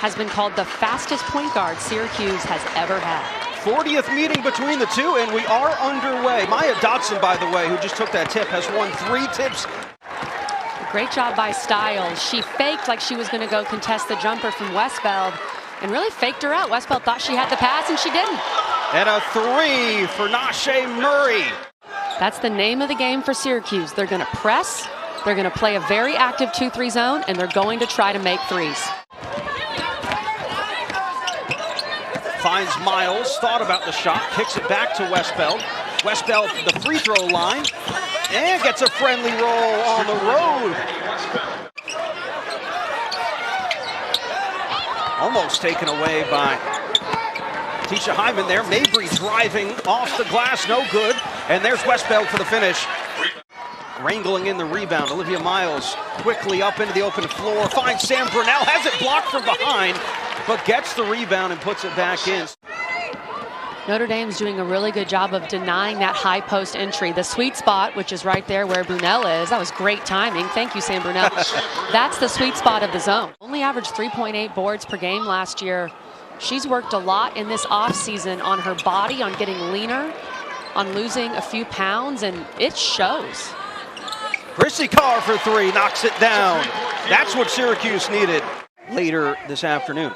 has been called the fastest point guard Syracuse has ever had. 40th meeting between the two, and we are underway. Maya Dotson, by the way, who just took that tip, has won 3 tips. Great job by Stiles. She faked like she was going to go contest the jumper from Westbeld and really faked her out. Westbeld thought she had the pass, and she didn't. And a 3 for Nashe Murray. That's the name of the game for Syracuse. They're going to press, they're going to play a very active 2-3 zone, and they're going to try to make threes. Finds Miles, thought about the shot, kicks it back to Westbeld. Westbeld the free throw line, and gets a friendly roll on the road. Almost taken away by Tisha Hyman there. Mabrey driving off the glass, no good. And there's Westbeld for the finish. Wrangling in the rebound. Olivia Miles quickly up into the open floor. Finds Sam Brunelle, has it blocked from behind, but gets the rebound and puts it back in. Notre Dame's doing a really good job of denying that high post entry. The sweet spot, which is right there where Brunelle is. That was great timing. Thank you, Sam Brunelle. That's the sweet spot of the zone. Only averaged 3.8 boards per game last year. She's worked a lot in this offseason on her body, on getting leaner, on losing a few pounds, and it shows. Chrissy Carr for 3, knocks it down. That's what Syracuse needed later this afternoon.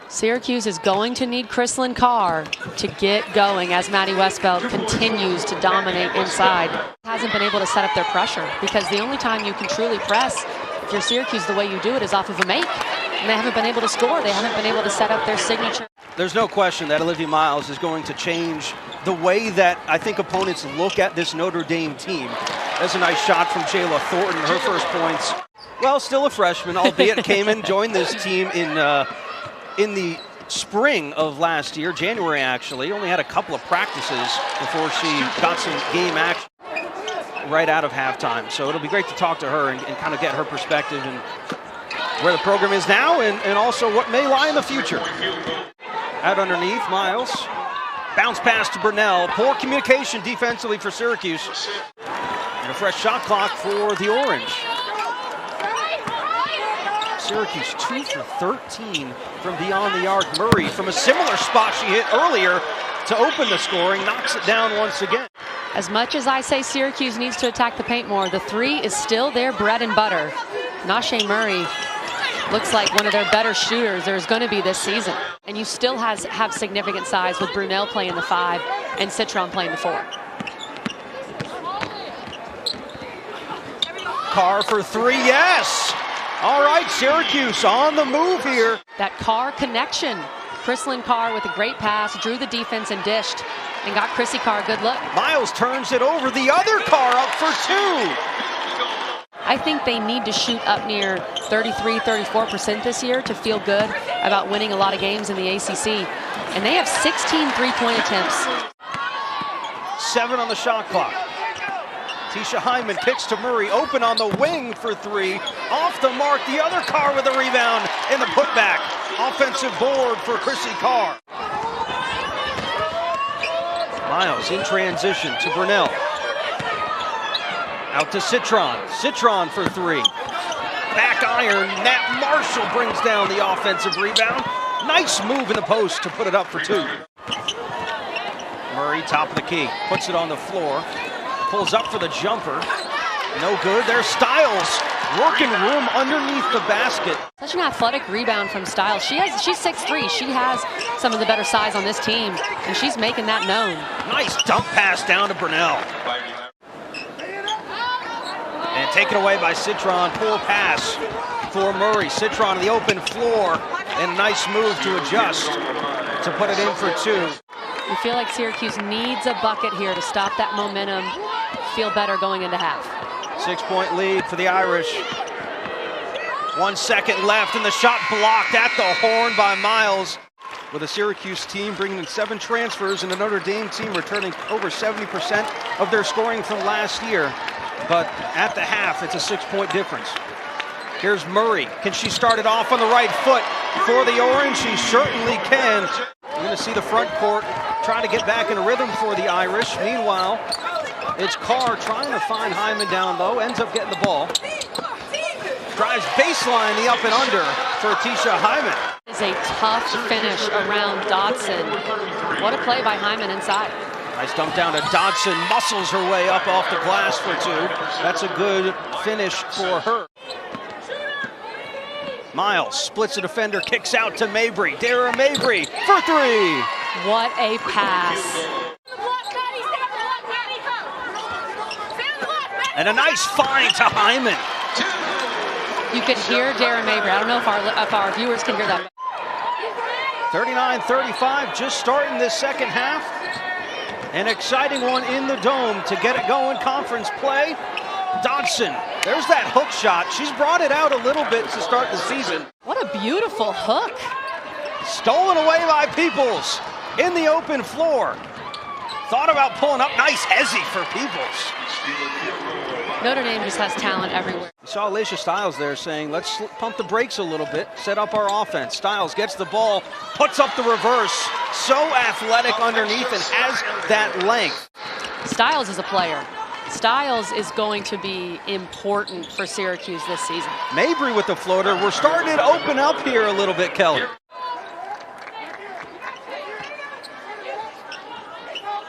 Syracuse is going to need Chrislyn Carr to get going as Maddy Westbeld continues to dominate inside. Hasn't been able to set up their pressure because the only time you can truly press, if you're Syracuse, the way you do it is off of a make. And they haven't been able to score. They haven't been able to set up their signature. There's no question that Olivia Miles is going to change the way that I think opponents look at this Notre Dame team. That's a nice shot from Jayla Thornton, her first points. Well, still a freshman, albeit came and joined this team in the spring of last year, January actually. Only had a couple of practices before she got some game action right out of halftime. So it'll be great to talk to her and kind of get her perspective and where the program is now and also what may lie in the future. Out underneath, Miles. Bounce pass to Brunelle. Poor communication defensively for Syracuse. And a fresh shot clock for the Orange. Syracuse 2 for 13 from beyond the arc. Murray from a similar spot she hit earlier to open the scoring, knocks it down once again. As much as I say Syracuse needs to attack the paint more, the 3 is still their bread and butter. Nashe Murray looks like one of their better shooters there's going to be this season. And you still have significant size with Brunelle playing the 5 and Citron playing the 4. Carr for 3, yes! All right, Syracuse on the move here. That Carr connection. Chrislyn Carr with a great pass, drew the defense and dished, and got Chrissy Carr a good look. Miles turns it over, the other Carr up for 2. I think they need to shoot up near 33-34% this year to feel good about winning a lot of games in the ACC. And they have 16 three-point attempts. 7 on the shot clock. Tisha Hyman kicks to Murray, open on the wing for 3. Off the mark, the other Carr with a rebound and the putback. Offensive board for Chrissy Carr. Miles in transition to Brunelle. Out to Citron. Citron for 3. Back iron. Nat Marshall brings down the offensive rebound. Nice move in the post to put it up for 2. Murray, top of the key, puts it on the floor. Pulls up for the jumper. No good. There's Stiles. Working room underneath the basket. Such an athletic rebound from Stiles. She's 6'3". She has some of the better size on this team, and she's making that known. Nice dump pass down to Brunelle. And taken away by Citron. Poor pass for Murray. Citron on the open floor. And nice move to adjust to put it in for 2. We feel like Syracuse needs a bucket here to stop that momentum, feel better going into half. 6-point lead for the Irish. 1 second left and the shot blocked at the horn by Miles. With a Syracuse team bringing in 7 transfers and a Notre Dame team returning over 70% of their scoring from last year. But at the half, it's a 6-point difference. Here's Murray. Can she start it off on the right foot for the Orange? She certainly can. You're going to see the front court try to get back in a rhythm for the Irish. Meanwhile, it's Carr trying to find Hyman down low. Ends up getting the ball. Drives baseline, the up and under for Tisha Hyman. It's a tough finish around Dodson. What a play by Hyman inside. Nice dump down to Dodson, muscles her way up off the glass for two. That's a good finish for her. Miles splits a defender, kicks out to Mabrey. Dara Mabrey for three. What a pass. And a nice find to Hyman. You could hear Dara Mabrey. I don't know if our viewers can hear that. 39-35, just starting this second half. An exciting one in the Dome to get it going, conference play. Dodson, there's that hook shot. She's brought it out a little bit to start the season. What a beautiful hook. Stolen away by Peoples in the open floor. Thought about pulling up, nice hezzy for Peoples. Notre Dame just has talent everywhere. You saw Alicia Stiles there saying, let's pump the brakes a little bit, set up our offense. Stiles gets the ball, puts up the reverse. So athletic underneath and has that length. Stiles is a player. Stiles is going to be important for Syracuse this season. Mabrey with the floater. We're starting to open up here a little bit, Kelly.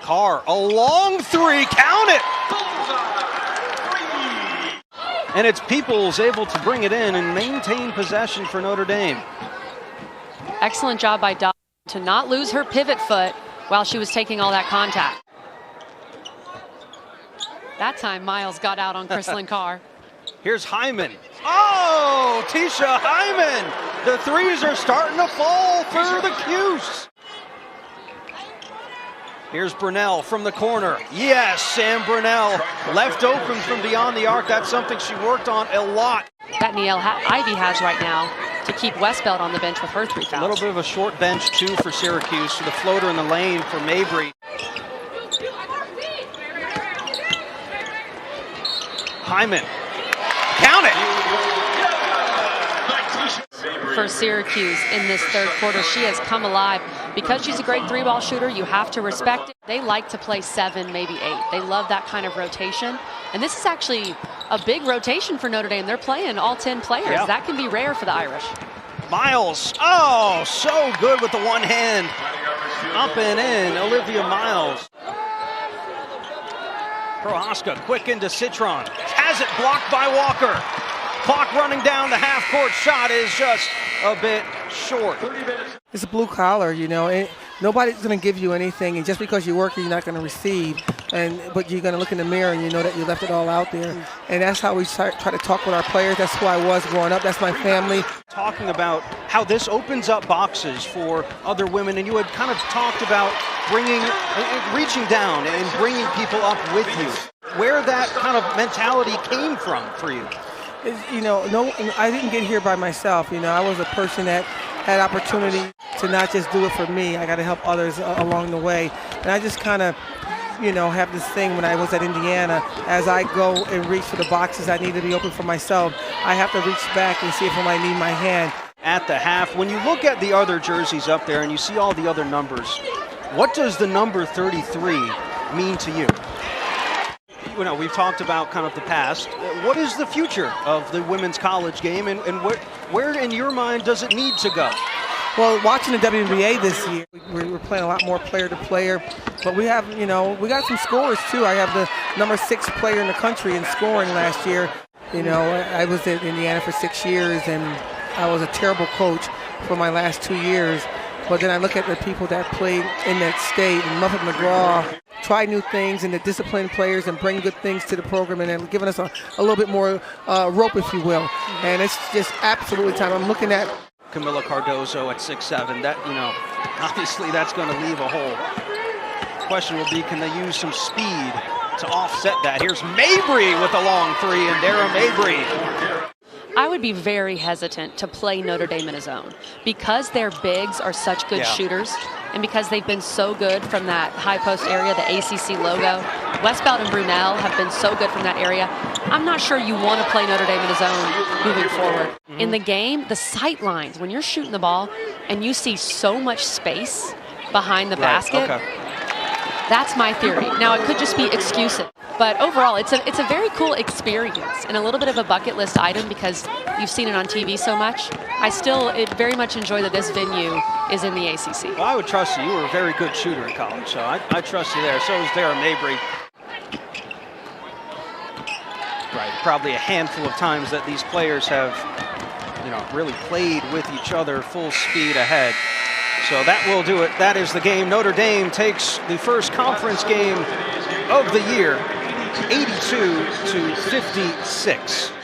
Carr, a long three, count it! And it's Peoples able to bring it in and maintain possession for Notre Dame. Excellent job by Dodson to not lose her pivot foot while she was taking all that contact. That time Miles got out on Kristlyn Carr. Here's Hyman. Oh, Tisha Hyman! The threes are starting to fall for the Cuse. Here's Brunelle from the corner. Yes, Sam Brunelle left open from beyond the arc. That's something she worked on a lot. That Niele Ivey has right now to keep Westbeld on the bench with her 3 fouls. A little bit of a short bench, too, for Syracuse. So the floater in the lane for Mabrey. Hyman. Count it! For Syracuse in this third quarter, she has come alive. Because she's a great 3-ball shooter, you have to respect it. They like to play 7, maybe 8. They love that kind of rotation. And this is actually a big rotation for Notre Dame. They're playing all 10 players. Yeah. That can be rare for the Irish. Miles, oh, so good with the one hand. Up and in, Olivia Miles. Prohaska, quick into Citron. Has it blocked by Walker. Clock running down, the half-court shot is just a bit short. It's a blue collar, you know, and nobody's going to give you anything, and just because you work, you're not going to receive. But you're going to look in the mirror and you know that you left it all out there. And that's how we try to talk with our players. That's who I was growing up. That's my family. Talking about how this opens up boxes for other women, and you had kind of talked about reaching down and bringing people up with you. Where that kind of mentality came from for you? You know, I didn't get here by myself. You know, I was a person that had opportunity to not just do it for me. I got to help others along the way. And I just kind of, you know, have this thing when I was at Indiana. As I go and reach for the boxes I need to be open for myself, I have to reach back and see if I might need my hand. At the half, when you look at the other jerseys up there and you see all the other numbers, what does the number 33 mean to you? You know, we've talked about kind of the past. What is the future of the women's college game, and where in your mind does it need to go? Well, watching the WNBA this year, we're playing a lot more player to player, but we have, you know, we got some scorers too. I have the number 6 player in the country in scoring last year. You know, I was in Indiana for 6 years, and I was a terrible coach for my last 2 years. But then I look at the people that played in that state, and Muffet McGraw, try new things and the disciplined players and bring good things to the program, and then giving us a little bit more rope, if you will. And it's just absolutely time. I'm looking at Camila Cardozo at 6'7". That, you know, obviously that's going to leave a hole. Question will be, can they use some speed to offset that? Here's Mabrey with a long three, and Dara Mabrey. I would be very hesitant to play Notre Dame in a zone because their bigs are such good shooters, and because they've been so good from that high post area, the ACC logo. Westbeld and Brunelle have been so good from that area. I'm not sure you want to play Notre Dame in a zone moving forward. In the game, the sight lines, when you're shooting the ball and you see so much space behind the basket, that's my theory. Now, it could just be excuses. But overall, it's a very cool experience and a little bit of a bucket list item because you've seen it on TV so much. I still very much enjoy that this venue is in the ACC. Well, I would trust you. You were a very good shooter in college, so I trust you there. So is Dara Mabrey. Right, probably a handful of times that these players have, really played with each other full speed ahead. So that will do it. That is the game. Notre Dame takes the first conference game of the year, 82-56.